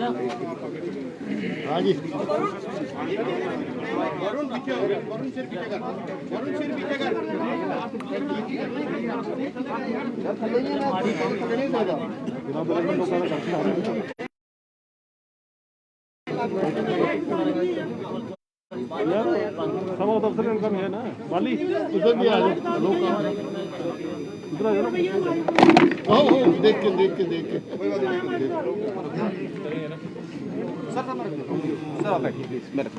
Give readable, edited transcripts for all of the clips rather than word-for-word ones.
हाँ जी सब अफसर इनका भी है ना वाली इधर भी आ जाओ इधर आ जाओ देख के सर आप बैठिए प्लीज मेरे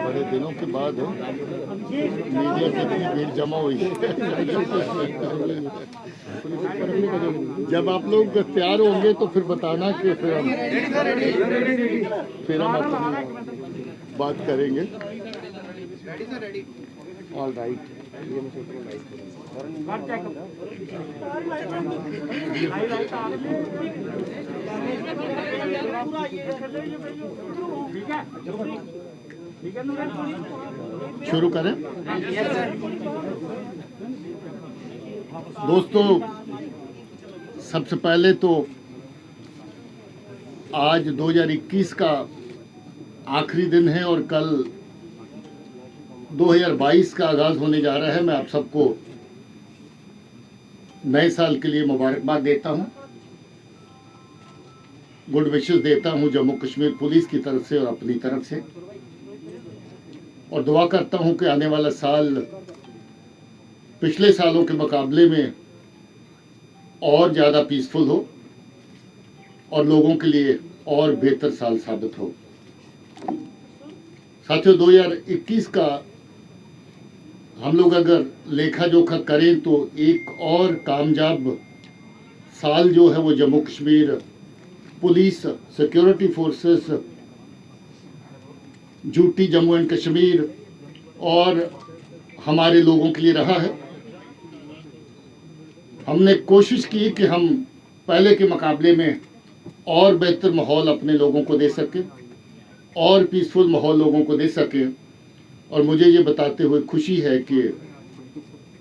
बड़े दिनों के बाद मीडिया की इतनी भीड़ जमा हुई जब आप लोग तैयार होंगे तो फिर बताना कि फिर हम बात करेंगे। ऑल राइट शुरू करें दोस्तों। सबसे पहले तो आज 2021 का आखिरी दिन है और कल 2022 का आगाज होने जा रहा है। मैं आप सबको नए साल के लिए मुबारकबाद देता हूं, गुड विशेस देता हूं जम्मू कश्मीर पुलिस की तरफ से और अपनी तरफ से, और दुआ करता हूं कि आने वाला साल पिछले सालों के मुकाबले में और ज़्यादा पीसफुल हो और लोगों के लिए और बेहतर साल साबित हो। साथियों 2021 का हम लोग अगर लेखा जोखा करें तो एक और कामयाब साल जो है वो Jammu Kashmir police, security forces, duty Jammu and Kashmir और हमारे लोगों के लिए रहा है। हमने कोशिश की कि हम पहले के मुकाबले में और बेहतर माहौल अपने लोगों को दे सकें और पीसफुल माहौल लोगों को दे सकें, और मुझे ये बताते हुए खुशी है कि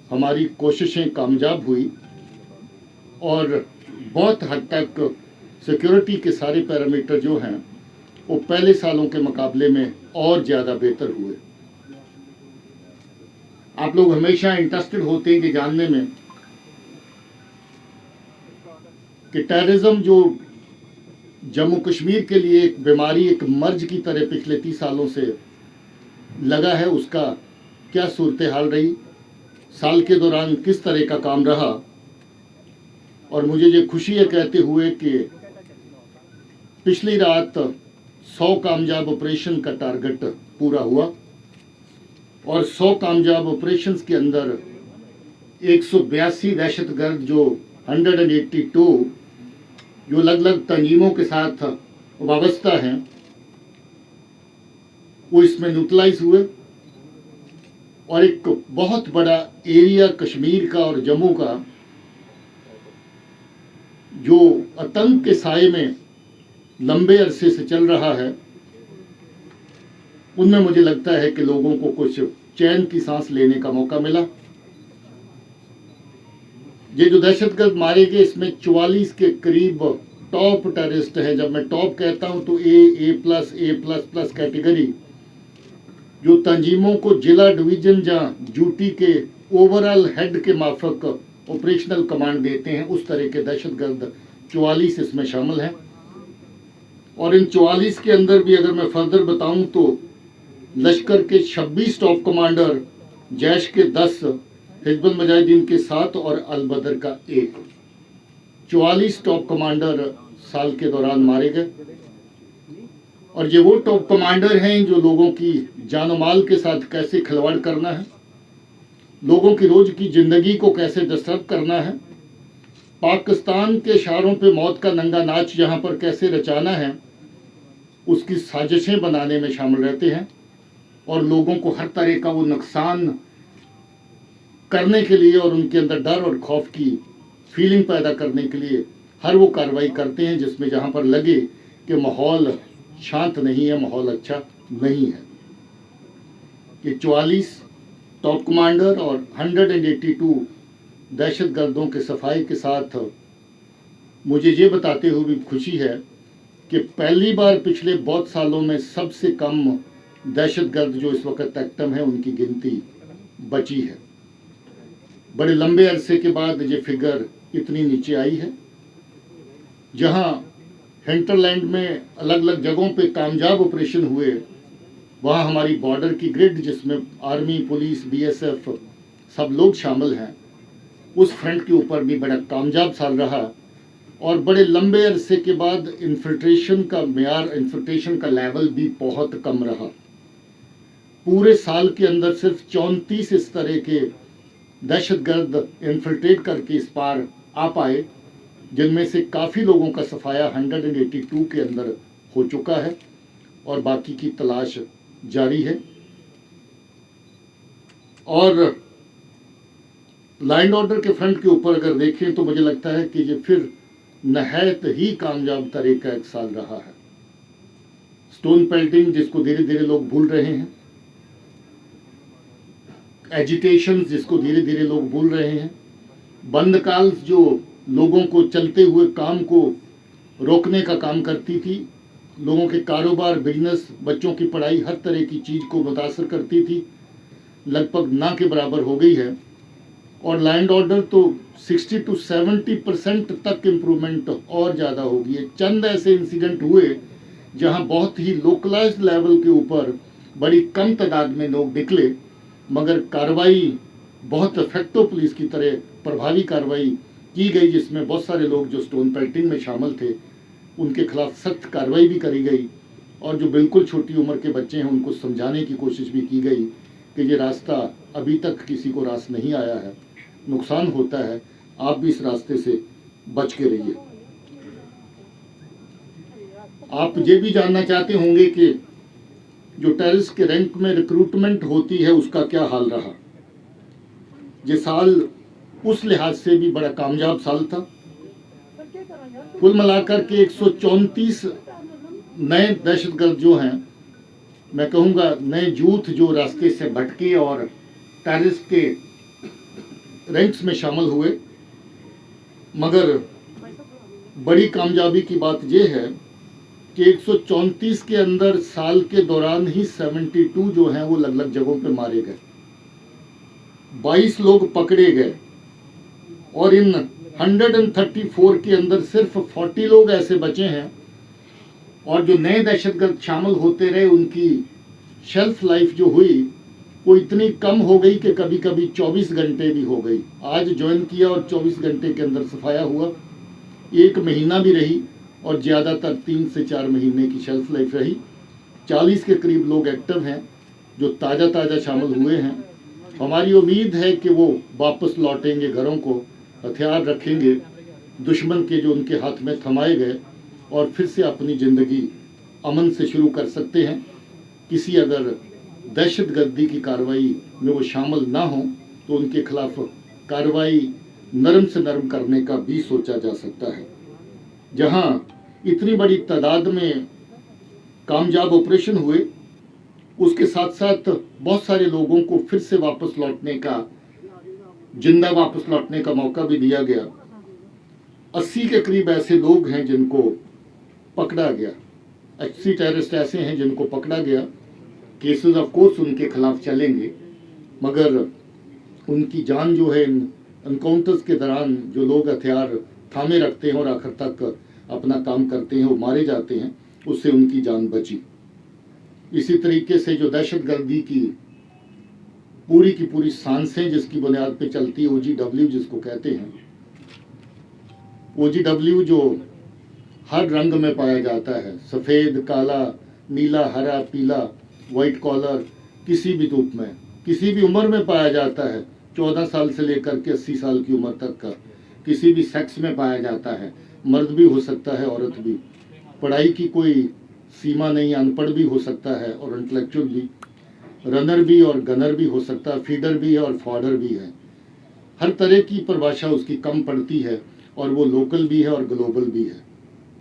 हमारी कोशिशें कामयाब हुई और बहुत हद तक सिक्योरिटी के सारे पैरामीटर जो हैं वो पहले सालों के मुकाबले में और ज़्यादा बेहतर हुए। आप लोग हमेशा इंटरेस्टेड होते हैं कि जानने में कि टेररिज्म जो जम्मू कश्मीर के लिए एक बीमारी, एक मर्ज की तरह पिछले 30 सालों से लगा है, उसका क्या सूरत हाल रही, साल के दौरान किस तरह का काम रहा। और मुझे ये खुशी है कहते हुए कि पिछली रात 100 कामयाब ऑपरेशन का टारगेट पूरा हुआ और 100 कामयाब ऑपरेशंस के अंदर 182 दहशतगर्द जो 182 जो अलग अलग तंजीमों के साथ वाबस्ता हैं वो इसमें न्यूट्रलाइज हुए और एक बहुत बड़ा एरिया कश्मीर का और जम्मू का जो आतंक के साए में लंबे अरसे से चल रहा है, उनमें मुझे लगता है कि लोगों को कुछ चैन की सांस लेने का मौका मिला। ये जो दहशतगर्द मारे गए इसमें 44 के करीब टॉप टेररिस्ट हैं। जब मैं टॉप कहता हूं तो A++ कैटेगरी जो तंजीमों को जिला डिवीजन या ड्यूटी के ओवरऑल हेड के माफक ऑपरेशनल कमांड देते हैं, उस तरह के दहशतगर्द 44 इसमें शामिल हैं। और इन 44 के अंदर भी अगर मैं फर्दर बताऊं तो लश्कर के 26 टॉप कमांडर, जैश के 10, हिजबुल मुजाहिदीन के 7 और अल बदर का 1, 44 टॉप कमांडर साल के दौरान मारे गए। और ये वो टॉप कमांडर हैं जो लोगों की जानो माल के साथ कैसे खिलवाड़ करना है, लोगों की रोज की जिंदगी को कैसे डिस्टर्ब करना है, पाकिस्तान के इशारों पे मौत का नंगा नाच यहाँ पर कैसे रचाना है, उसकी साजिशें बनाने में शामिल रहते हैं। और लोगों को हर तरह का वो नुकसान करने के लिए और उनके अंदर डर और खौफ की फीलिंग पैदा करने के लिए हर वो कार्रवाई करते हैं जिसमें जहाँ पर लगे कि माहौल शांत नहीं है, माहौल अच्छा नहीं है। ये 44 टॉप कमांडर और 182 दहशतगर्दों के सफाई के साथ मुझे ये बताते हुए भी खुशी है कि पहली बार पिछले बहुत सालों में सबसे कम दहशतगर्द जो इस वक्त एक्टिव हैं उनकी गिनती बची है। बड़े लंबे अरसे के बाद ये फिगर इतनी नीचे आई है। जहां हिंटरलैंड में अलग अलग जगहों पे कामयाब ऑपरेशन हुए, वहाँ हमारी बॉर्डर की ग्रिड जिसमें आर्मी, पुलिस, बीएसएफ सब लोग शामिल हैं, उस फ्रंट के ऊपर भी बड़ा कामयाब साल रहा और बड़े लंबे अरसे के बाद इन्फिल्ट्रेशन का मेयार, इन्फिल्ट्रेशन का लेवल भी बहुत कम रहा। पूरे साल के अंदर सिर्फ 34 इस तरह के दहशतगर्द इन्फिल्ट्रेट करके इस पार आ पाए, जिनमें से काफ़ी लोगों का सफाया 182 के अंदर हो चुका है और बाकी की तलाश जारी है। और लाइन ऑर्डर के फ्रंट के ऊपर अगर देखें तो मुझे लगता है कि ये फिर नहायत ही कामयाब तरह का एक साल रहा है। स्टोन पेल्टिंग जिसको धीरे धीरे लोग भूल रहे हैं, एजिटेशन जिसको धीरे धीरे लोग भूल रहे हैं, बंद कॉल्स जो लोगों को चलते हुए काम को रोकने का काम करती थी, लोगों के कारोबार, बिजनेस, बच्चों की पढ़ाई, हर तरह की चीज़ को मुतासर करती थी, लगभग ना के बराबर हो गई है। और लैंड ऑर्डर तो 60 to 70% तक इम्प्रूवमेंट और ज़्यादा हो गई है। चंद ऐसे इंसिडेंट हुए जहां बहुत ही लोकलाइज्ड लेवल के ऊपर बड़ी कम तादाद में लोग निकले, मगर कार्रवाई बहुत इफेक्टिव पुलिस की तरह प्रभावी कार्रवाई की गई, जिसमें बहुत सारे लोग जो स्टोन पेल्टिंग में शामिल थे उनके खिलाफ सख्त कार्रवाई भी करी गई। और जो बिल्कुल छोटी उम्र के बच्चे हैं उनको समझाने की कोशिश भी की गई कि ये रास्ता अभी तक किसी को रास नहीं आया है, नुकसान होता है, आप भी इस रास्ते से बच के रहिए। आप ये भी जानना चाहते होंगे कि जो टेररिस्ट के रैंक में रिक्रूटमेंट होती है उसका क्या हाल रहा। ये साल उस लिहाज से भी बड़ा कामयाब साल था। कुल मिलाकर के 134 नए दहशतगर्द जो हैं, मैं कहूँगा नए यूथ जो रास्ते से भटके और टेररिस्ट के रैंक्स में शामिल हुए। मगर बड़ी कामयाबी की बात यह है कि 134 के अंदर साल के दौरान ही 72 जो हैं वो अलग अलग जगहों पे मारे गए, 22 लोग पकड़े गए और इन 134 के अंदर सिर्फ 40 लोग ऐसे बचे हैं। और जो नए दहशतगर्द शामिल होते रहे उनकी शेल्फ लाइफ जो हुई वो इतनी कम हो गई कि कभी कभी 24 घंटे भी हो गई। आज ज्वाइन किया और 24 घंटे के अंदर सफाया हुआ, 1 महीना भी रही और ज़्यादातर 3 से 4 महीने की शेल्फ लाइफ रही। 40 के करीब लोग एक्टिव हैं जो ताज़ा शामिल हुए हैं। हमारी उम्मीद है कि वो वापस लौटेंगे घरों को, हथियार रखेंगे दुश्मन के जो उनके हाथ में थमाए गए, और फिर से अपनी ज़िंदगी अमन से शुरू कर सकते हैं। किसी अगर दहशतगर्दी की कार्रवाई में वो शामिल ना हो तो उनके खिलाफ कार्रवाई नरम से नरम करने का भी सोचा जा सकता है। जहां इतनी बड़ी तादाद में कामयाब ऑपरेशन हुए, उसके साथ साथ बहुत सारे लोगों को फिर से वापस लौटने का, जिंदा वापस लौटने का मौका भी दिया गया। 80 के करीब ऐसे लोग हैं जिनको पकड़ा गया, 80 टेररिस्ट ऐसे हैं जिनको पकड़ा गया। केसेस ऑफ कोर्स उनके खिलाफ चलेंगे, मगर उनकी जान जो है इन एनकाउंटर्स के दौरान जो लोग हथियार थामे रखते हैं और आखिर तक अपना काम करते हैं वो मारे जाते हैं, उससे उनकी जान बची। इसी तरीके से जो दहशतगर्दी की पूरी सांसें जिसकी बुनियाद पे चलती है, OGW जिसको कहते हैं, OGW जो हर रंग में पाया जाता है, सफ़ेद, काला, नीला, हरा, पीला, वाइट कॉलर, किसी भी रूप में, किसी भी उम्र में पाया जाता है, 14 साल से लेकर के 80 साल की उम्र तक का, किसी भी सेक्स में पाया जाता है, मर्द भी हो सकता है, औरत भी। पढ़ाई की कोई सीमा नहीं, अनपढ़ भी हो सकता है और इंटेलेक्चुअल भी, रनर भी और गनर भी हो सकता है, फीडर भी है और फॉर्डर भी है। हर तरह की परिभाषा उसकी कम पड़ती है और वो लोकल भी है और ग्लोबल भी है।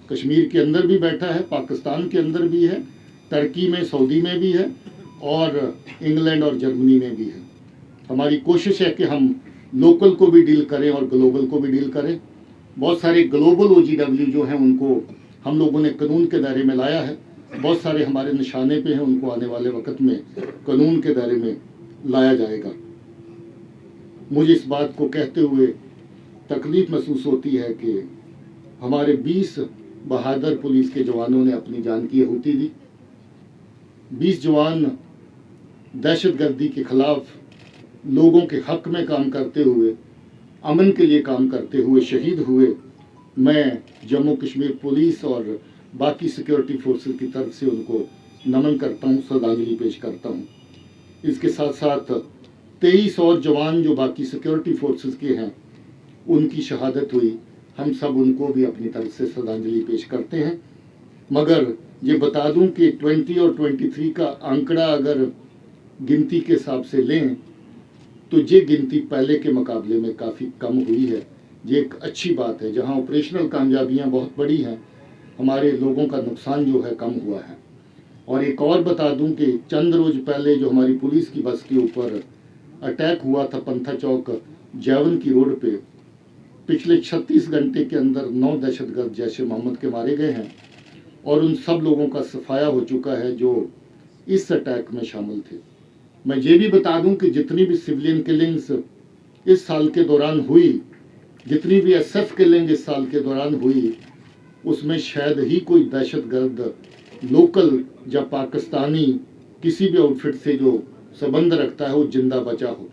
कश्मीर के अंदर भी बैठा है, पाकिस्तान के अंदर भी है, तुर्की में, सऊदी में भी है और इंग्लैंड और जर्मनी में भी है। हमारी कोशिश है कि हम लोकल को भी डील करें और ग्लोबल को भी डील करें। बहुत सारे ग्लोबल OGW जो हैं उनको हम लोगों ने कानून के दायरे में लाया है। बहुत सारे हमारे निशाने पे हैं, उनको आने वाले वक्त में कानून के दायरे में लाया जाएगा। मुझे इस बात को कहते हुए तकलीफ महसूस होती है कि हमारे 20 बहादुर पुलिस के जवानों ने अपनी जान की आहुति दी। 20 जवान दहशतगर्दी के खिलाफ लोगों के हक में काम करते हुए, अमन के लिए काम करते हुए शहीद हुए। मैं जम्मू कश्मीर पुलिस और बाकी सिक्योरिटी फोर्सेस की तरफ से उनको नमन करता हूँ, श्रद्धांजलि पेश करता हूँ। इसके साथ साथ 23 और जवान जो बाकी सिक्योरिटी फोर्सेस के हैं उनकी शहादत हुई, हम सब उनको भी अपनी तरफ से श्रद्धांजलि पेश करते हैं। मगर ये बता दूं कि 20 और 23 का आंकड़ा अगर गिनती के हिसाब से लें तो ये गिनती पहले के मुकाबले में काफ़ी कम हुई है। ये एक अच्छी बात है। जहां ऑपरेशनल कामयाबियां बहुत बड़ी हैं, हमारे लोगों का नुकसान जो है कम हुआ है। और एक और बता दूं कि चंद रोज पहले जो हमारी पुलिस की बस के ऊपर अटैक हुआ था पंथा चौक जैवन की रोड पे, पिछले 36 घंटे के अंदर 9 दहशतगर्द जैशे मोहम्मद के मारे गए हैं और उन सब लोगों का सफाया हो चुका है जो इस अटैक में शामिल थे। मैं ये भी बता दूं कि जितनी भी सिविलियन किलिंग्स इस साल के दौरान हुई, जितनी भी SF किलिंग इस साल के दौरान हुई, उसमें शायद ही कोई दहशतगर्द लोकल या पाकिस्तानी किसी भी आउटफिट से जो संबंध रखता है वो जिंदा बचा हो।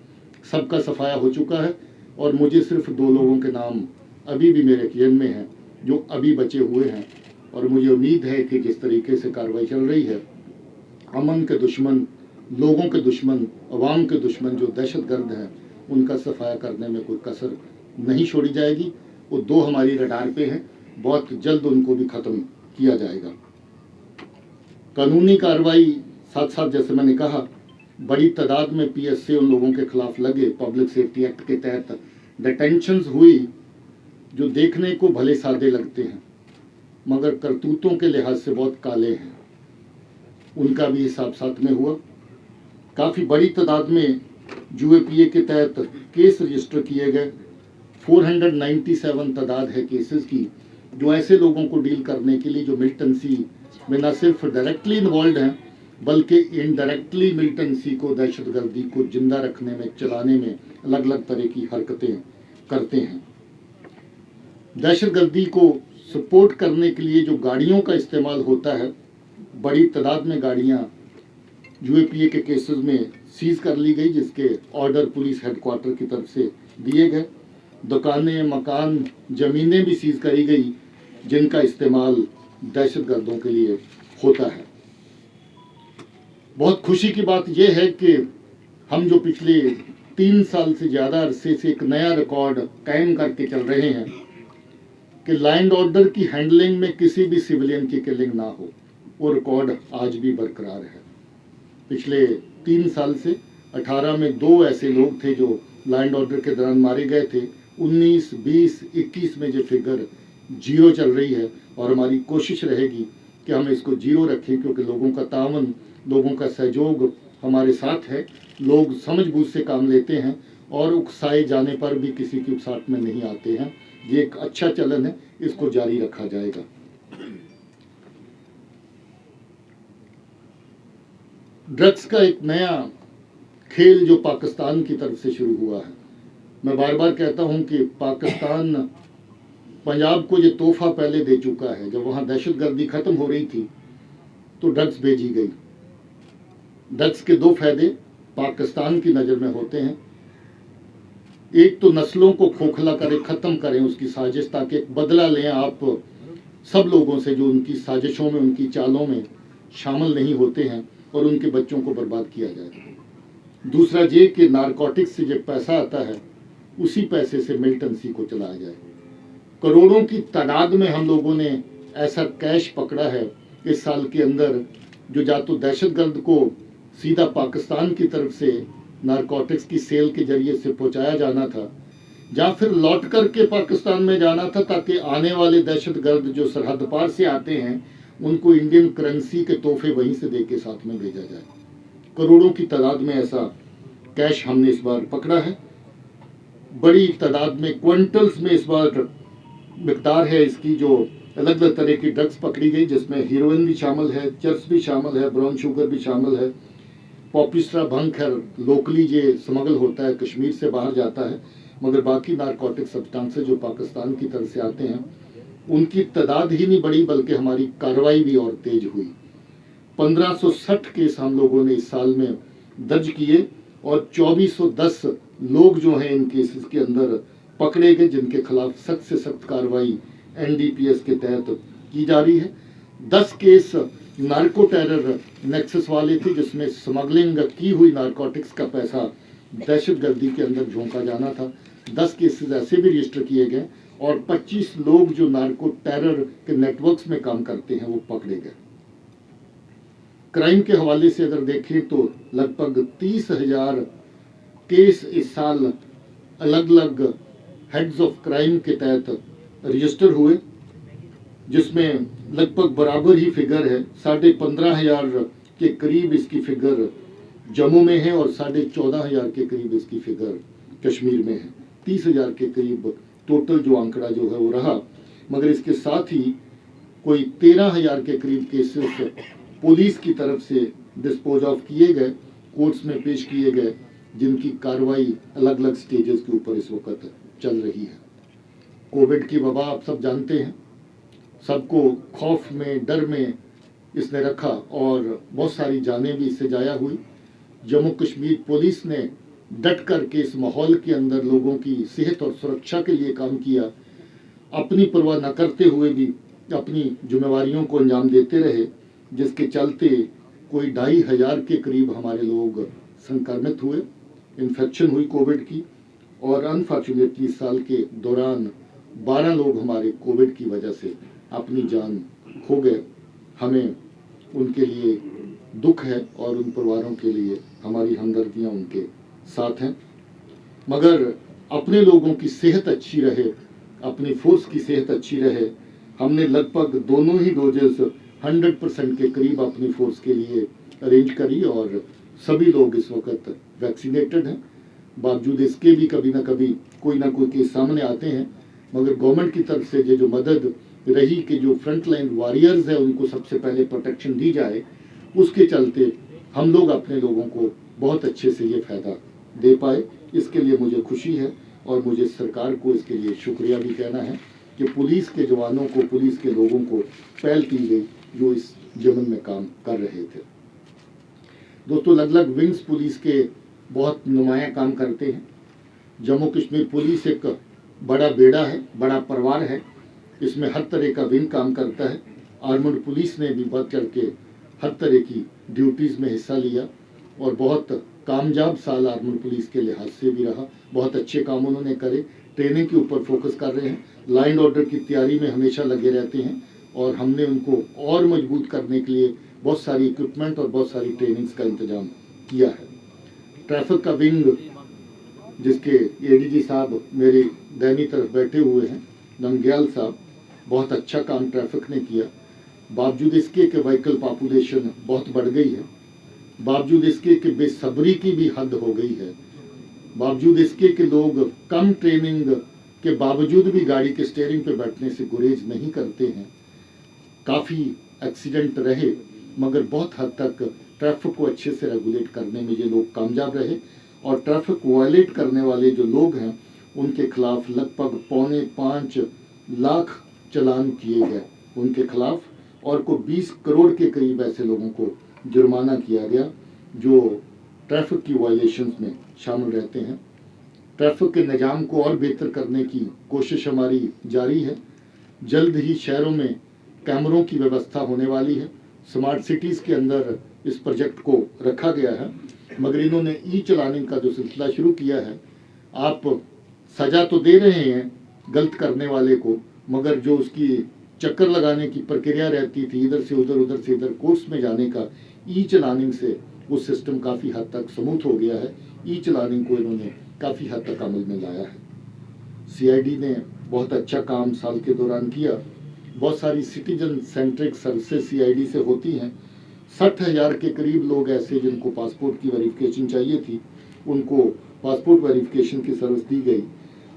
सबका सफाया हो चुका है और मुझे सिर्फ 2 लोगों के नाम अभी भी मेरे जेहन में हैं जो अभी बचे हुए हैं। और मुझे उम्मीद है कि जिस तरीके से कार्रवाई चल रही है, अमन के दुश्मन, लोगों के दुश्मन, अवाम के दुश्मन जो दहशतगर्द हैं, उनका सफाया करने में कोई कसर नहीं छोड़ी जाएगी। वो 2 हमारी रडार पे हैं, बहुत जल्द उनको भी ख़त्म किया जाएगा। कानूनी कार्रवाई साथ साथ जैसे मैंने कहा, बड़ी तादाद में PSA उन लोगों के खिलाफ लगे। पब्लिक सेफ्टी एक्ट के तहत डिटेंशंस हुई जो देखने को भले सादे लगते हैं मगर करतूतों के लिहाज से बहुत काले हैं, उनका भी हिसाब साथ में हुआ। काफ़ी बड़ी तादाद में UAPA के तहत केस रजिस्टर किए गए। 497 तादाद है केसेस की, जो ऐसे लोगों को डील करने के लिए जो मिलिटेंसी में न सिर्फ डायरेक्टली इन्वॉल्व हैं बल्कि इनडायरेक्टली मिलिटेंसी को, दहशतगर्दी को जिंदा रखने में, चलाने में अलग अलग तरह की हरकतें करते हैं। दहशतगर्दी को सपोर्ट करने के लिए जो गाड़ियों का इस्तेमाल होता है, बड़ी तादाद में गाड़ियां UAPA के केसेस में सीज कर ली गई, जिसके ऑर्डर पुलिस हेडक्वार्टर की तरफ से दिए गए। दुकानें, मकान, ज़मीनें भी सीज करी गई जिनका इस्तेमाल दहशतगर्दों के लिए होता है। बहुत खुशी की बात यह है कि हम जो पिछले 3 साल से ज़्यादा अरसे से एक नया रिकॉर्ड कायम करके चल रहे हैं कि लॉ एंड ऑर्डर की हैंडलिंग में किसी भी सिविलियन की किलिंग ना हो, वो रिकॉर्ड आज भी बरकरार है। पिछले 3 साल से 18 में 2 ऐसे लोग थे जो लॉ एंड ऑर्डर के दौरान मारे गए थे। 19, 20, 21 में ये फिगर 0 चल रही है और हमारी कोशिश रहेगी कि हम इसको 0 रखें, क्योंकि लोगों का तावन, लोगों का सहयोग हमारे साथ है। लोग समझबूझ से काम लेते हैं और उकसाए जाने पर भी किसी की उकसाहट में नहीं आते हैं। ये एक अच्छा चलन है, इसको जारी रखा जाएगा। ड्रग्स का एक नया खेल जो पाकिस्तान की तरफ से शुरू हुआ है। मैं बार बार कहता हूं कि पाकिस्तान पंजाब को ये तोहफा पहले दे चुका है। जब वहां दहशतगर्दी खत्म हो रही थी तो ड्रग्स भेजी गई। ड्रग्स के 2 फायदे पाकिस्तान की नज़र में होते हैं। एक तो नस्लों को खोखला करें, ख़त्म करें उसकी साजिश, ताकि एक बदला लें आप सब लोगों से जो उनकी साजिशों में, उनकी चालों में शामिल नहीं होते हैं और उनके बच्चों को बर्बाद किया जाए। दूसरा ये कि नारकोटिक्स से जो पैसा आता है उसी पैसे से मिलिटेंसी को चलाया जाए। करोड़ों की तादाद में हम लोगों ने ऐसा कैश पकड़ा है इस साल के अंदर, जो या तो दहशतगर्द को सीधा पाकिस्तान की तरफ से नारकोटिक्स की सेल के जरिए से पहुंचाया जाना था, या फिर लौट करके पाकिस्तान में जाना था, ताकि आने वाले दहशतगर्द जो सरहद पार से आते हैं उनको इंडियन करेंसी के तोहफे वहीं से दे के साथ में भेजा जाए। करोड़ों की तादाद में ऐसा कैश हमने इस बार पकड़ा है। बड़ी तादाद में क्विंटल्स में इस बार मिकदार है इसकी, जो अलग अलग तरह की ड्रग्स पकड़ी गई, जिसमें हीरोइन भी शामिल है, चर्स भी शामिल है, ब्राउन शुगर भी शामिल है, पॉपिस्ट्रा भंग है, लोकली ये स्मगल होता है, कश्मीर से बाहर जाता है, मगर बाकी नारकोटिक सब्सटेंसेस जो पाकिस्तान की तरफ से आते हैं उनकी तादाद ही नहीं बढ़ी, बल्कि हमारी कार्रवाई भी और तेज हुई। 1560 केस हम लोगों ने इस साल में दर्ज किए और 2410 लोग जो हैं इन केसेस के अंदर पकड़े गए, जिनके खिलाफ सख्त से सख्त कार्रवाई एनडीपीएस के तहत की जा रही है। 10 केस नार्को टेरर नेक्सस वाले थे, जिसमें स्मगलिंग की हुई नारकोटिक्स का पैसा दहशतगर्दी के अंदर झोंका जाना था। 10 केसेस ऐसे भी रजिस्टर किए गए और 25 लोग जो नार्को टेरर के नेटवर्क्स में काम करते हैं वो पकड़े गए। क्राइम के हवाले से अगर देखें तो लगभग 30,000 केस इस साल अलग अलग हेड्स ऑफ क्राइम के तहत रजिस्टर हुए, जिसमें लगभग बराबर ही फिगर है। 15,500 के करीब इसकी फिगर जम्मू में है और 14,500 के करीब इसकी फिगर कश्मीर में है। 30,000 के करीब टोटल जो आंकड़ा जो है वो रहा, मगर इसके साथ ही कोई 13,000 के करीब केसेस पुलिस की तरफ से डिस्पोज ऑफ किए गए, कोर्ट्स में पेश किए गए, जिनकी कार्रवाई अलग अलग स्टेजेस के ऊपर इस वक्त चल रही है। कोविड की वबा आप सब जानते हैं, सबको खौफ में, डर में इसने रखा और बहुत सारी जानें भी इससे जाया हुई। जम्मू कश्मीर पुलिस ने डट करके इस माहौल के अंदर लोगों की सेहत और सुरक्षा के लिए काम किया, अपनी परवाह न करते हुए भी अपनी जिम्मेवारियों को अंजाम देते रहे, जिसके चलते कोई 2,500 के करीब हमारे लोग संक्रमित हुए, इन्फेक्शन हुई कोविड की, और अनफॉर्चुनेटली इस साल के दौरान 12 लोग हमारे कोविड की वजह से अपनी जान खो गए। हमें उनके लिए दुख है और उन परिवारों के लिए हमारी हमदर्दियाँ उनके साथ हैं, मगर अपने लोगों की सेहत अच्छी रहे, अपनी फोर्स की सेहत अच्छी रहे। हमने लगभग दोनों ही डोजेस 100% के करीब अपनी फोर्स के लिए अरेंज करी और सभी लोग इस वक्त वैक्सीनेटेड हैं। बावजूद इसके भी कभी ना कभी कोई ना कोई केस सामने आते हैं, मगर गवर्नमेंट की तरफ से ये जो मदद रही कि जो फ्रंट लाइन वॉरियर्स है उनको सबसे पहले प्रोटेक्शन दी जाए, उसके चलते हम लोग अपने लोगों को बहुत अच्छे से ये फ़ायदा दे पाए। इसके लिए मुझे खुशी है और मुझे सरकार को इसके लिए शुक्रिया भी कहना है कि पुलिस के जवानों को, पुलिस के लोगों को पहल की गई जो इस जमन में काम कर रहे थे। दोस्तों, अलग अलग विंग्स पुलिस के बहुत नुमाया काम करते हैं। जम्मू कश्मीर पुलिस एक बड़ा बेड़ा है, बड़ा परिवार है, इसमें हर तरह का विंग काम करता है। आर्मड पुलिस ने भी बढ़ चढ़ के हर तरह की ड्यूटीज़ में हिस्सा लिया और बहुत कामयाब साल आर्मड पुलिस के लिहाज से भी रहा। बहुत अच्छे काम उन्होंने करे, ट्रेनिंग के ऊपर फोकस कर रहे हैं, लाइन ऑर्डर की तैयारी में हमेशा लगे रहते हैं और हमने उनको और मजबूत करने के लिए बहुत सारी इक्विपमेंट और बहुत सारी ट्रेनिंग्स का इंतजाम किया है। ट्रैफिक का विंग, जिसके एडीजी साहब मेरे दैनी तरफ बैठे हुए हैं, नंग्याल साहब, बहुत अच्छा काम ट्रैफिक ने किया। बावजूद इसके कि व्हीकल पॉपुलेशन बहुत बढ़ गई है, बावजूद इसके कि बेसब्री की भी हद हो गई है, बावजूद इसके कि लोग कम ट्रेनिंग के बावजूद भी गाड़ी के स्टीयरिंग पे बैठने से गुरेज नहीं करते हैं, काफ़ी एक्सीडेंट रहे, मगर बहुत हद तक ट्रैफिक को अच्छे से रेगुलेट करने में ये लोग कामयाब रहे और ट्रैफिक वायलेट करने वाले जो लोग हैं उनके खिलाफ लगभग 4.25 लाख चालान किए गए उनके खिलाफ, और को 20 करोड़ के करीब ऐसे लोगों को जुर्माना किया गया जो ट्रैफिक की वायलेशंस में शामिल रहते हैं। ट्रैफिक के निज़ाम को और बेहतर करने की कोशिश हमारी जारी है। जल्द ही शहरों में कैमरों की व्यवस्था होने वाली है। स्मार्ट सिटीज़ के अंदर इस प्रोजेक्ट को रखा गया है, मगर इन्होंने ई चलाने का जो सिलसिला शुरू किया है, आप सज़ा तो दे रहे हैं गलत करने वाले को, मगर जो उसकी चक्कर लगाने की प्रक्रिया रहती थी, इधर से उधर, उधर से इधर कोर्स में जाने का, ई चलानिंग से वो सिस्टम काफ़ी हद तक स्मूथ हो गया है। ई चलानिंग को इन्होंने काफ़ी हद तक अमल में लाया है। सीआईडी ने बहुत अच्छा काम साल के दौरान किया। बहुत सारी सिटीजन सेंट्रिक सर्विसेज सीआईडी से होती हैं। 60,000 के करीब लोग ऐसे जिनको पासपोर्ट की वेरिफिकेशन चाहिए थी, उनको पासपोर्ट वेरिफिकेशन की सर्विस दी गई।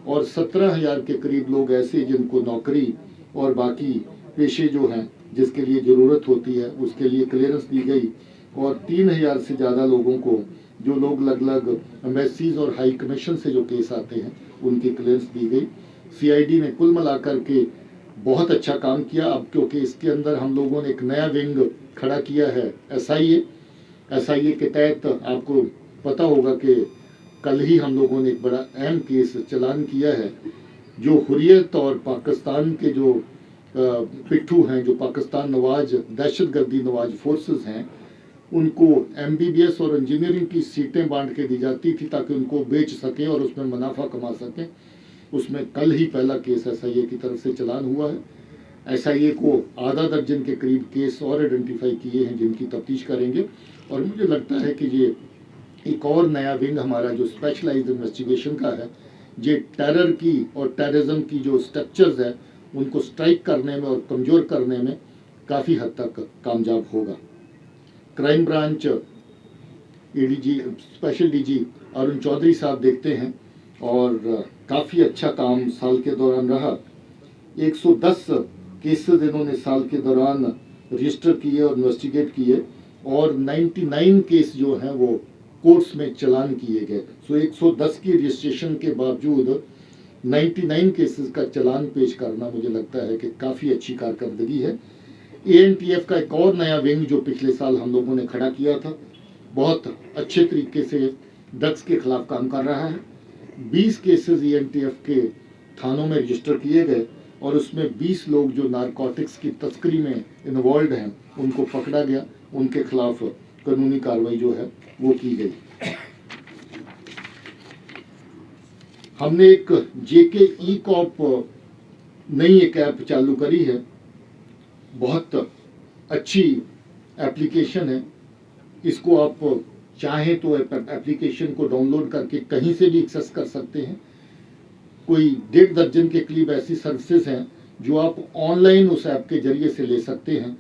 और 17,000 के करीब लोग ऐसे जिनको नौकरी और बाकी पेशे जो हैं जिसके लिए ज़रूरत होती है उसके लिए क्लियरेंस दी गई, और 3,000 से ज़्यादा लोगों को जो लोग अलग अलग एम्बेसीज और हाई कमीशन से जो केस आते हैं उनकी क्लियरेंस दी गई। सीआईडी ने कुल मिलाकर के बहुत अच्छा काम किया। अब क्योंकि इसके अंदर हम लोगों ने एक नया विंग खड़ा किया है एसआईए के तहत आपको पता होगा कि कल ही हम लोगों ने एक बड़ा अहम केस चलान किया है। जो हुर्रियत और पाकिस्तान के जो पिट्ठू हैं, जो पाकिस्तान नवाज दहशतगर्दी नवाज फोर्सेस हैं, उनको एमबीबीएस और इंजीनियरिंग की सीटें बांट के दी जाती थी ताकि उनको बेच सकें और उसमें मुनाफा कमा सकें। उसमें कल ही पहला केस एसआईए की तरफ से चलान हुआ है। एसआईए को आधा दर्जन के करीब केस और आइडेंटिफाई किए हैं जिनकी तफ्तीश करेंगे, और मुझे लगता है कि ये एक और नया विंग हमारा जो स्पेशलाइज्ड इन्वेस्टिगेशन का है, ये टेरर की और टेररिज्म की जो स्ट्रक्चर्स है उनको स्ट्राइक करने में और कमज़ोर करने में काफ़ी हद तक कामयाब होगा। Crime branch ADG special DG Arun Chaudhary साहब देखते हैं और काफ़ी अच्छा काम साल के दौरान रहा। 110 केसेस इन्होंने साल के दौरान रजिस्टर किए और इन्वेस्टिगेट किए, और 99 केस जो हैं वो कोर्ट्स में चलान किए गए। सो 110 की रजिस्ट्रेशन के बावजूद 99 केसेस का चलान पेश करना मुझे लगता है कि काफ़ी अच्छी कारकर्दगी है। एएनटीएफ का एक और नया विंग जो पिछले साल हम लोगों ने खड़ा किया था, बहुत अच्छे तरीके से ड्रग्स के खिलाफ काम कर रहा है। 20 केसेस एएनटीएफ के थानों में रजिस्टर किए गए, और उसमें 20 लोग जो नारकोटिक्स की तस्करी में इन्वॉल्व हैं उनको पकड़ा गया, उनके खिलाफ कानूनी कार्रवाई जो है वो की गई। हमने एक जेके ई कॉप नई एक ऐप चालू करी है, बहुत अच्छी एप्लीकेशन है। इसको आप चाहें तो एप्लीकेशन को डाउनलोड करके कहीं से भी एक्सेस कर सकते हैं। कोई 1.5 दर्जन के करीब ऐसी सर्विसेज हैं जो आप ऑनलाइन उस ऐप के जरिए से ले सकते हैं।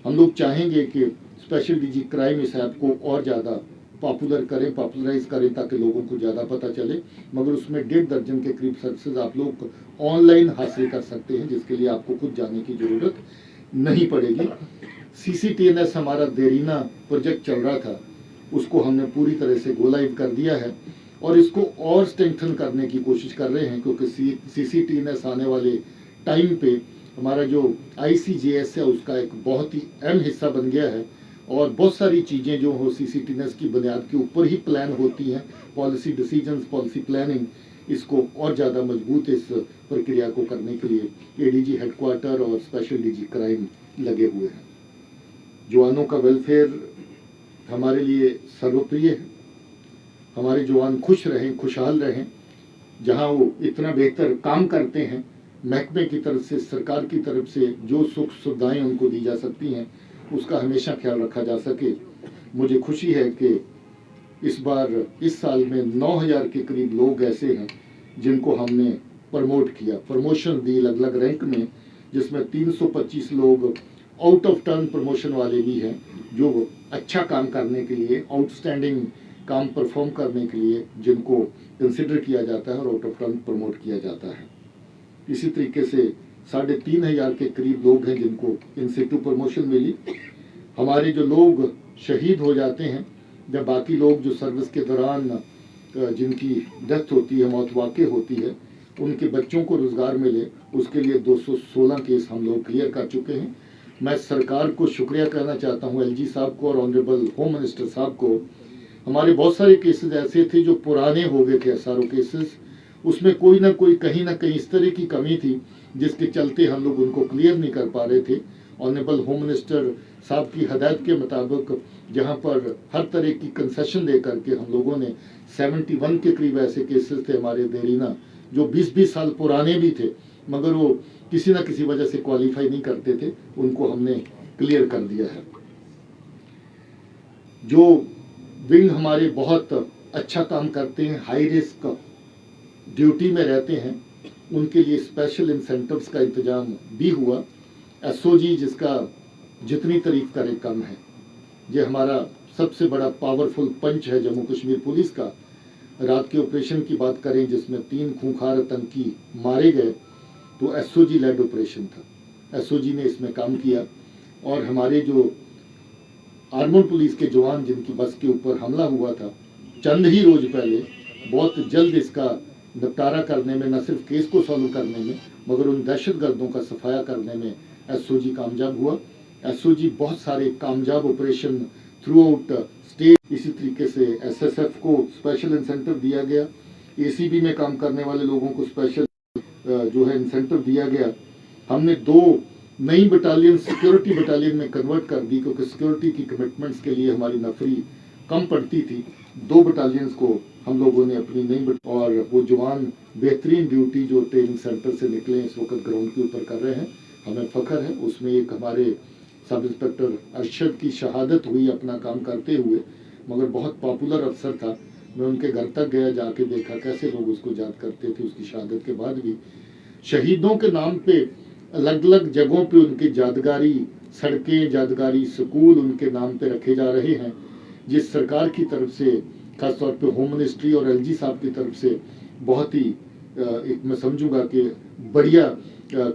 हम लोग चाहेंगे कि स्पेशल डीजी क्राइम इस ऐप को और ज़्यादा पॉपुलराइज करें ताकि लोगों को ज़्यादा पता चले, मगर उसमें 1.5 दर्जन के करीब सर्विसेज आप लोग ऑनलाइन हासिल कर सकते हैं, जिसके लिए आपको खुद जाने की ज़रूरत नहीं पड़ेगी। CCTNS हमारा देरीना प्रोजेक्ट चल रहा था, उसको हमने पूरी तरह से गो लाइव कर दिया है और इसको और स्ट्रेंथन करने की कोशिश कर रहे हैं, क्योंकि CCTNS आने वाले टाइम पे हमारा जो ICJS है उसका एक बहुत ही अहम हिस्सा बन गया है, और बहुत सारी चीज़ें जो हो CCTNS की बुनियाद के ऊपर ही प्लान होती हैं। पॉलिसी डिसीजंस, पॉलिसी प्लानिंग, इसको और ज़्यादा मजबूत इस प्रक्रिया को करने के लिए ADG हेडक्वार्टर और स्पेशल DG क्राइम लगे हुए हैं। जवानों का वेलफेयर हमारे लिए सर्वप्रिय है। हमारे जवान खुश रहें, खुशहाल रहें। जहां वो इतना बेहतर काम करते हैं, महकमे की तरफ से, सरकार की तरफ से जो सुख सुविधाएं उनको दी जा सकती हैं उसका हमेशा ख्याल रखा जा सके। मुझे खुशी है कि इस साल में 9,000 के करीब लोग ऐसे हैं जिनको हमने प्रमोट किया, प्रमोशन दी अलग अलग रैंक में, जिसमें 325 लोग आउट ऑफ टर्न प्रमोशन वाले भी हैं जो अच्छा काम करने के लिए, आउटस्टैंडिंग काम परफॉर्म करने के लिए जिनको कंसिडर किया जाता है और आउट ऑफ टर्न प्रमोट किया जाता है। इसी तरीके से 3,500 के करीब लोग हैं जिनको इन सिटू प्रमोशन मिली। हमारे जो लोग शहीद हो जाते हैं, जब बाकी लोग जो सर्विस के दौरान जिनकी डेथ होती है, मौत वाक़ई होती है, उनके बच्चों को रोज़गार मिले, उसके लिए 216 केस हम लोग क्लियर कर चुके हैं। मैं सरकार को शुक्रिया कहना चाहता हूँ, LG साहब को और ऑनरेबल होम मिनिस्टर साहब को। हमारे बहुत सारे केसेस ऐसे थे जो पुराने हो गए थे, SRO केसेस, उसमें कोई ना कोई कहीं ना कहीं इस तरह की कमी थी जिसके चलते हम लोग उनको क्लियर नहीं कर पा रहे थे। ऑनरेबल होम मिनिस्टर साहब की हदायत के मुताबिक जहां पर हर तरह की कंसेशन दे करके हम लोगों ने 71 के करीब ऐसे केसेस थे हमारे देरीना जो 20-20 साल पुराने भी थे, मगर वो किसी न किसी वजह से क्वालिफाई नहीं करते थे, उनको हमने क्लियर कर दिया है। जो विंग हमारे बहुत अच्छा काम करते हैं, हाई रिस्क ड्यूटी में रहते हैं, उनके लिए स्पेशल इंसेंटिव्स का इंतजाम भी हुआ। SOG जिसका जितनी तारीफ करे कम है, ये हमारा सबसे बड़ा पावरफुल पंच है जम्मू कश्मीर पुलिस का। रात के ऑपरेशन की बात करें जिसमें 3 खूंखार आतंकी मारे गए, तो एसओजी लेड ऑपरेशन था। एसओजी ने इसमें काम किया और हमारे जो आर्मड पुलिस के जवान जिनकी बस के ऊपर हमला हुआ था चंद ही रोज पहले, बहुत जल्द इसका निपटारा करने में, न सिर्फ केस को सॉल्व करने में मगर उन दहशतगर्दों का सफाया करने में एसओजी कामयाब हुआ। एसओजी बहुत सारे कामयाब ऑपरेशन थ्रू आउट स्टेट, इसी तरीके से एसएसएफ को स्पेशल इंसेंटिव दिया गया, एसीबी में काम करने वाले लोगों को स्पेशल जो है इंसेंटिव दिया गया। हमने 2 नई बटालियन सिक्योरिटी बटालियन में कन्वर्ट कर दी क्योंकि सिक्योरिटी की कमिटमेंट्स के लिए हमारी नफरी कम पड़ती थी। 2 बटालियंस को हम लोगों ने अपनी नई और वो जवान बेहतरीन ड्यूटी जो ट्रेनिंग सेंटर से निकले इस वक्त ग्राउंड के ऊपर कर रहे हैं, हमें फख्र है। उसमें एक हमारे सब इंस्पेक्टर अरशद की शहादत हुई अपना काम करते हुए, मगर बहुत पॉपुलर अफसर था। मैं उनके घर तक गया, जाके देखा कैसे लोग उसको याद करते थे उसकी शहादत के बाद भी। शहीदों के नाम पे अलग अलग जगहों पे उनकी यादगारी सड़कें, यादगारी स्कूल उनके नाम पे रखे जा रहे हैं, जिस सरकार की तरफ से खासतौर पे होम मिनिस्ट्री और एलजी साहब की तरफ से बहुत ही एक मैं समझूंगा कि बढ़िया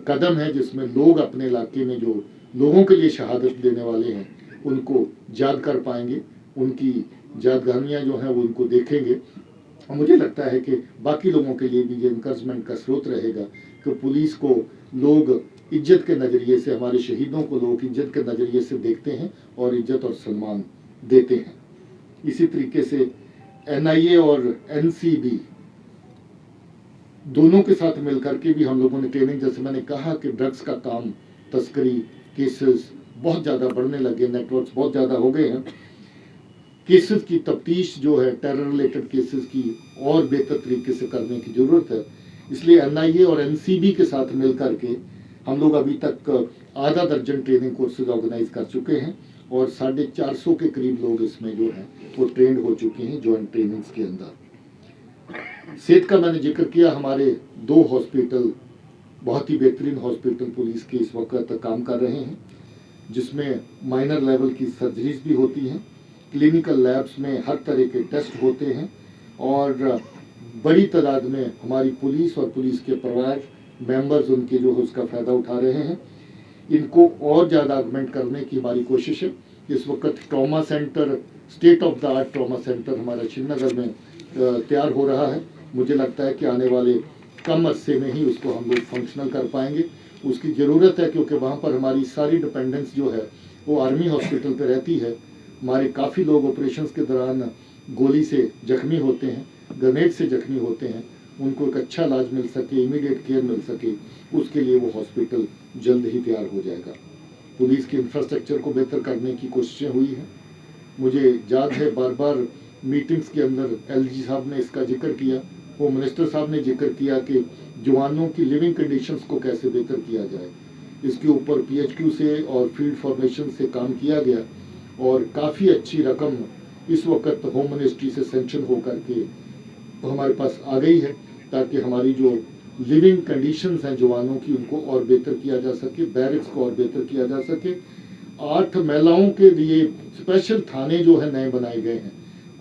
कदम है, जिसमें लोग अपने इलाके में जो लोगों के लिए शहादत देने वाले हैं उनको याद कर पाएंगे, उनकी यादगारियाँ जो हैं वो उनको देखेंगे। और मुझे लगता है कि बाकी लोगों के लिए भी ये इंकरेजमेंट का स्रोत रहेगा कि पुलिस को लोग इज्जत के नज़रिए से, हमारे शहीदों को लोग इज्जत के नज़रिए से देखते हैं और इज्जत और सम्मान देते हैं। इसी तरीके से एनआईए और एनसीबी दोनों के साथ मिलकर के भी हम लोगों ने ट्रेनिंग, जैसे मैंने कहा कि ड्रग्स का काम, तस्करी केसेस बहुत ज़्यादा बढ़ने लगे, नेटवर्क्स बहुत ज़्यादा हो गए हैं। केसेस की तफ्तीश जो है टेरर रिलेटेड केसेस की और बेहतर तरीके से करने की ज़रूरत है। इसलिए एनआईए और एनसीबी के साथ मिलकर के हम लोग अभी तक आधा दर्जन ट्रेनिंग कोर्सेज ऑर्गेनाइज कर चुके हैं और 450 के करीब लोग इसमें जो हैं वो ट्रेंड हो चुके हैं जॉइंट ट्रेनिंग्स के अंदर। सेहत का मैंने जिक्र किया, हमारे 2 हॉस्पिटल बहुत ही बेहतरीन हॉस्पिटल पुलिस के इस वक्त काम कर रहे हैं, जिसमें माइनर लेवल की सर्जरीज भी होती हैं, क्लिनिकल लैब्स में हर तरह के टेस्ट होते हैं और बड़ी तादाद में हमारी पुलिस और पुलिस के परिवार मेंबर्स उनके जो है उसका फ़ायदा उठा रहे हैं। इनको और ज़्यादा ऑगमेंट करने की हमारी कोशिश है। इस वक्त trauma centre, state of the art trauma centre हमारा श्रीनगर में तैयार हो रहा है। मुझे लगता है कि आने वाले कम अरसे में ही उसको हम लोग फंक्शनल कर पाएंगे। उसकी ज़रूरत है क्योंकि वहाँ पर हमारी सारी डिपेंडेंस जो है वो आर्मी हॉस्पिटल पे रहती है। हमारे काफ़ी लोग ऑपरेशंस के दौरान गोली से जख्मी होते हैं, ग्रेनेड से जख्मी होते हैं, उनको एक अच्छा इलाज मिल सके, इमीडिएट केयर मिल सके, उसके लिए वो हॉस्पिटल जल्द ही तैयार हो जाएगा। पुलिस के इंफ्रास्ट्रक्चर को बेहतर करने की कोशिशें हुई हैं। मुझे याद है बार बार मीटिंग्स के अंदर एलजी साहब ने इसका जिक्र किया, होम मिनिस्टर साहब ने जिक्र किया कि जवानों की लिविंग कंडीशंस को कैसे बेहतर किया जाए। इसके ऊपर पीएचक्यू से और फील्ड फॉर्मेशन से काम किया गया और काफ़ी अच्छी रकम इस वक्त होम मिनिस्ट्री से सेंक्शन होकर के हमारे पास आ गई है, ताकि हमारी जो लिविंग कंडीशंस हैं जवानों की उनको और बेहतर किया जा सके, बैरिक्स को और बेहतर किया जा सके। 8 महिलाओं के लिए स्पेशल थाने जो है नए बनाए गए हैं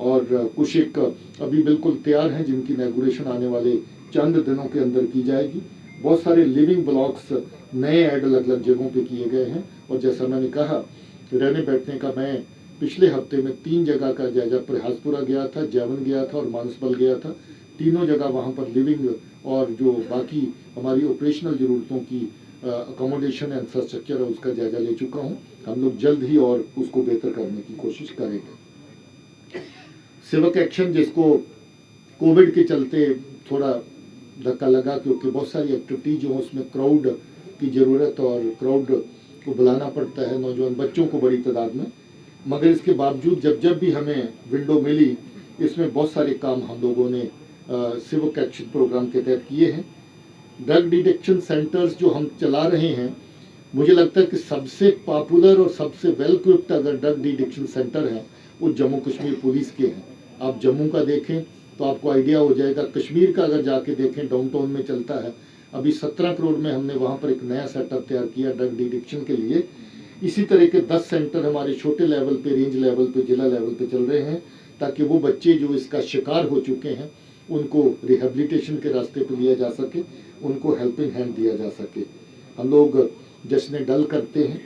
और कुछ एक अभी बिल्कुल तैयार हैं जिनकी इनॉग्रेशन आने वाले चंद दिनों के अंदर की जाएगी। बहुत सारे लिविंग ब्लॉक्स नए ऐड अलग अलग जगहों पे किए गए हैं और जैसा मैंने कहा रहने बैठने का, मैं पिछले हफ्ते में 3 जगह का जायजा, प्रयासपुरा गया था, जैवन गया था और मानसबल गया था। तीनों जगह वहाँ पर लिविंग और जो बाकी हमारी ऑपरेशनल ज़रूरतों की अकोमोडेशन एंड इंफ्रास्ट्रक्चर है उसका जायजा ले चुका हूँ। हम लोग जल्द ही और उसको बेहतर करने की कोशिश करेंगे। सिविक एक्शन जिसको कोविड के चलते थोड़ा धक्का लगा क्योंकि बहुत सारी एक्टिविटी जो उसमें क्राउड की ज़रूरत और क्राउड को बुलाना पड़ता है, नौजवान बच्चों को बड़ी तादाद में, मगर इसके बावजूद जब भी हमें विंडो मिली इसमें बहुत सारे काम हम लोगों ने सिविक एक्शन प्रोग्राम के तहत किए हैं। ड्रग डिटेक्शन सेंटर्स जो हम चला रहे हैं, मुझे लगता है कि सबसे पॉपुलर और सबसे वेल इक्विप्ड अगर ड्रग डिटेक्शन सेंटर है वो जम्मू कश्मीर पुलिस के हैं। आप जम्मू का देखें तो आपको आइडिया हो जाएगा। कश्मीर का अगर जाके देखें डाउनटाउन में चलता है, अभी 17 करोड़ में हमने वहाँ पर एक नया सेटअप तैयार किया ड्रग डिटेक्शन के लिए। इसी तरह के 10 सेंटर हमारे छोटे लेवल पे, रेंज लेवल पे, जिला लेवल पे चल रहे हैं ताकि वो बच्चे जो इसका शिकार हो चुके हैं उनको रिहेबिलिटेशन के रास्ते पर लिया जा सके, उनको हेल्पिंग हैंड दिया जा सके। हम लोग जश्न डल करते हैं,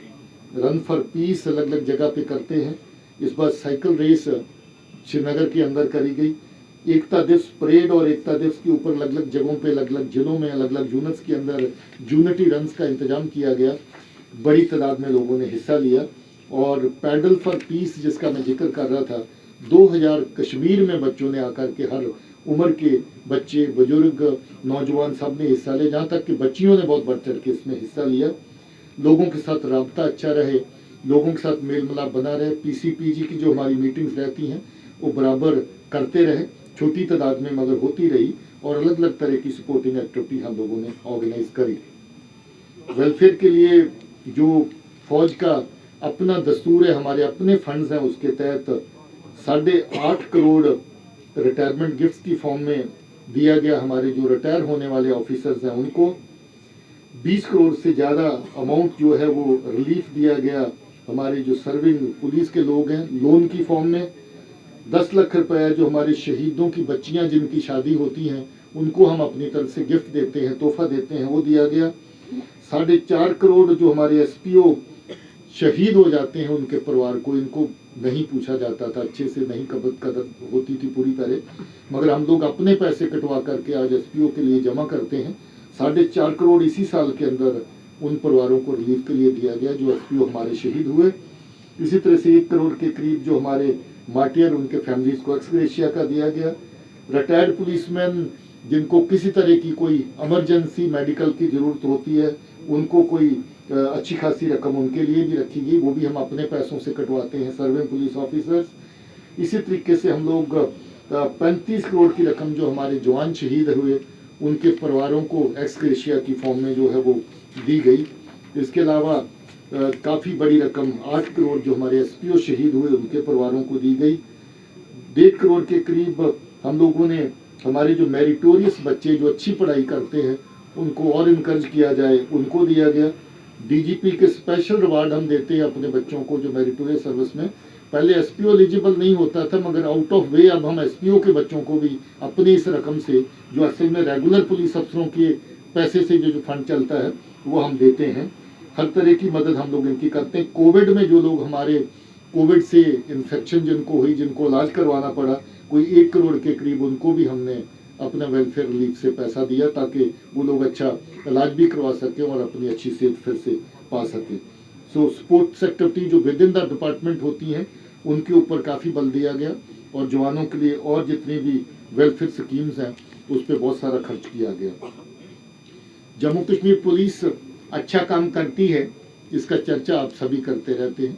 रन फॉर पीस अलग अलग जगह पे करते हैं। इस बार साइकिल रेस श्रीनगर के अंदर करी गई। एकता दिवस परेड और एकता दिवस के ऊपर अलग अलग जगहों पे, अलग अलग जिलों में, अलग अलग यूनिट्स के अंदर यूनिटी रन्स का इंतजाम किया गया। बड़ी तादाद में लोगों ने हिस्सा लिया। और पैडल फॉर पीस जिसका मैं जिक्र कर रहा था, 2000 कश्मीर में बच्चों ने आकर के, हर उम्र के बच्चे, बुजुर्ग, नौजवान सब ने हिस्सा लिया, जहाँ तक कि बच्चियों ने बहुत बढ़ चढ़ के इसमें हिस्सा लिया। लोगों के साथ राब्ता अच्छा रहे, लोगों के साथ मेल मिलाप बना रहे। पीसीपीजी की जो हमारी मीटिंग्स रहती हैं वो बराबर करते रहे, छोटी तादाद में मगर होती रही, और अलग अलग तरह की सपोर्टिंग एक्टिविटी हम लोगों ने ऑर्गेनाइज करी। वेलफेयर के लिए जो फौज का अपना दस्तूर है, हमारे अपने फंड्स हैं, उसके तहत 8.5 करोड़ रिटायरमेंट गिफ्ट्स की फॉर्म में दिया गया। हमारे जो रिटायर होने वाले ऑफिसर्स हैं उनको 20 करोड़ से ज़्यादा अमाउंट जो है वो रिलीफ दिया गया। हमारे जो सर्विंग पुलिस के लोग हैं, लोन की फॉर्म में 10 लाख रुपया जो हमारे शहीदों की बच्चियां जिनकी शादी होती हैं उनको हम अपनी तरफ से गिफ्ट देते हैं, तोहफा देते हैं, वो दिया गया। 4.5 करोड़ जो हमारे एसपीओ शहीद हो जाते हैं उनके परिवार को, इनको नहीं पूछा जाता था, अच्छे से नहीं कदर होती थी पूरी तरह, मगर हम लोग अपने पैसे कटवा करके आज एसपीओ के लिए जमा करते हैं। 4.5 करोड़ इसी साल के अंदर उन परिवारों को रिलीफ के लिए दिया गया जो एसपीओ हमारे शहीद हुए। इसी तरह से 1 करोड़ के करीब जो हमारे मार्टियर, उनके फैमिलीज को एक्स ग्रेशिया का दिया गया। रिटायर्ड पुलिसमैन जिनको किसी तरह की कोई इमरजेंसी मेडिकल की ज़रूरत होती है, उनको कोई अच्छी खासी रकम उनके लिए भी रखी गई, वो भी हम अपने पैसों से कटवाते हैं, सर्विंग पुलिस ऑफिसर्स। इसी तरीके से हम लोग 35 करोड़ की रकम जो हमारे जवान शहीद हुए उनके परिवारों को एक्स ग्रेशिया की फॉर्म में जो है वो दी गई। इसके अलावा काफ़ी बड़ी रकम 8 करोड़ जो हमारे एसपीओ शहीद हुए उनके परिवारों को दी गई। 1.5 करोड़ के करीब हम लोगों ने हमारे जो मेरिटोरियस बच्चे जो अच्छी पढ़ाई करते हैं उनको और इनकरेज किया जाए, उनको दिया गया। डीजीपी के स्पेशल रिवार्ड हम देते हैं अपने बच्चों को जो मेरिटोरियस सर्विस में, पहले एसपीओ एलिजिबल नहीं होता था, मगर आउट ऑफ वे अब हम एसपीओ के बच्चों को भी अपनी इस रकम से, जो असल में रेगुलर पुलिस अफसरों के पैसे से जो फंड चलता है वो हम देते हैं। हर तरह की मदद हम लोग इनकी करते हैं। कोविड में जो लोग हमारे कोविड से इन्फेक्शन जिनको हुई, जिनको इलाज करवाना पड़ा, कोई 1 करोड़ के करीब उनको भी हमने अपना वेलफेयर रिलीफ से पैसा दिया ताकि वो लोग अच्छा इलाज भी करवा सकें और अपनी अच्छी सेहत फिर से पा सकें। सो स्पोर्ट्स एक्टिविटी जो विद इन द डिपार्टमेंट होती हैं उनके ऊपर काफ़ी बल दिया गया, और जवानों के लिए और जितनी भी वेलफेयर स्कीम्स हैं उस पर बहुत सारा खर्च किया गया। जम्मू कश्मीर पुलिस अच्छा काम करती है, इसका चर्चा आप सभी करते रहते हैं,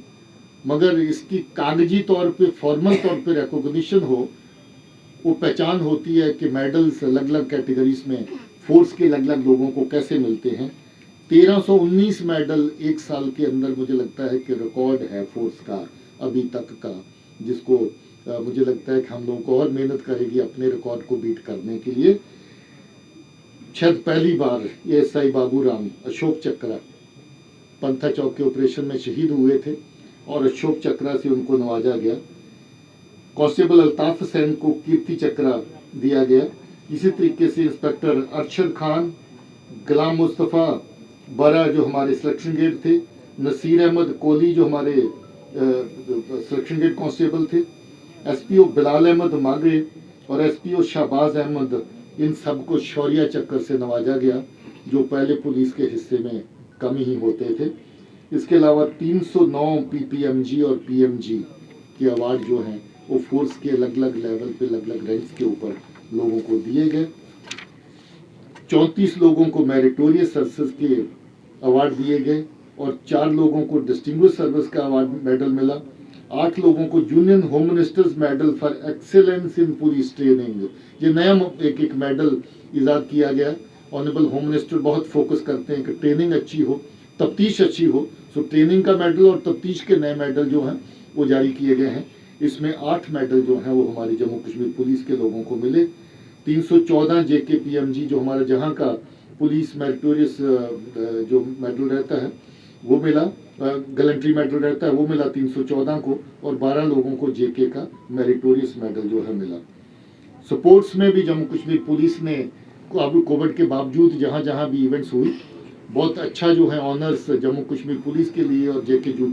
मगर इसकी कागजी तौर पे, फॉर्मल तौर पे रिकॉग्निशन हो, वो पहचान होती है कि मेडल्स अलग अलग कैटेगरीज में फोर्स के अलग अलग लोगों को कैसे मिलते हैं। 1319 मेडल एक साल के अंदर मुझे लगता है कि रिकॉर्ड है फोर्स का अभी तक का, जिसको मुझे लगता है कि हम लोगों को और मेहनत करेगी अपने रिकॉर्ड को बीट करने के लिए। शायद पहली बार एएसआई बाबूराम अशोक चक्रा पंथा चौक के ऑपरेशन में शहीद हुए थे और अशोक चक्रा से उनको नवाजा गया। कांस्टेबल अल्ताफ हुसैन को कीर्ति चक्रा दिया गया। इसी तरीके से इंस्पेक्टर अरशद खान, गुलाम मुस्तफ़ा बरा जो हमारे सिलेक्शन गेट थे, नसीर अहमद कोहली जो हमारे सिलेक्शन गेट कांस्टेबल थे, एसपीओ बिलाल अहमद मागरे और एसपीओ शहबाज अहमद, इन सबको शौर्य चक्र से नवाजा गया जो पहले पुलिस के हिस्से में कम ही होते थे। इसके अलावा 309 पीपीएमजी और पीएमजी के अवार्ड जो हैं वो फोर्स के अलग अलग लेवल पे, अलग अलग रैंक्स के ऊपर लोगों को दिए गए। 34 लोगों को मेरिटोरियस सर्विसेज के अवार्ड दिए गए और 4 लोगों को डिस्टिंग्विश सर्विस का अवार्ड मेडल मिला। 8 लोगों को union home ministers medal for excellence in police training, ये नया एक मेडल ईजाद किया गया। ऑनरेबल होम मिनिस्टर बहुत फोकस करते हैं कि ट्रेनिंग अच्छी हो, तफ्तीश अच्छी हो, सो ट्रेनिंग का मेडल और तफ्तीश के नए मेडल जो हैं वो जारी किए गए हैं। इसमें 8 मेडल जो हैं वो हमारी जम्मू कश्मीर पुलिस के लोगों को मिले। 314 जेकेपीएमजी जो हमारा जहाँ का पुलिस मेरिटोरियस जो मेडल रहता है वो मिला, गैलेंट्री मेडल रहता है वो मिला 314 को, और 12 लोगों को जेके का मेरिटोरियस मेडल जो है मिला। स्पोर्ट्स में भी जम्मू कश्मीर पुलिस ने अब कोविड के बावजूद जहाँ जहाँ भी इवेंट्स हुई, बहुत अच्छा जो है ऑनर्स जम्मू कश्मीर पुलिस के लिए और जेके ड्यूटी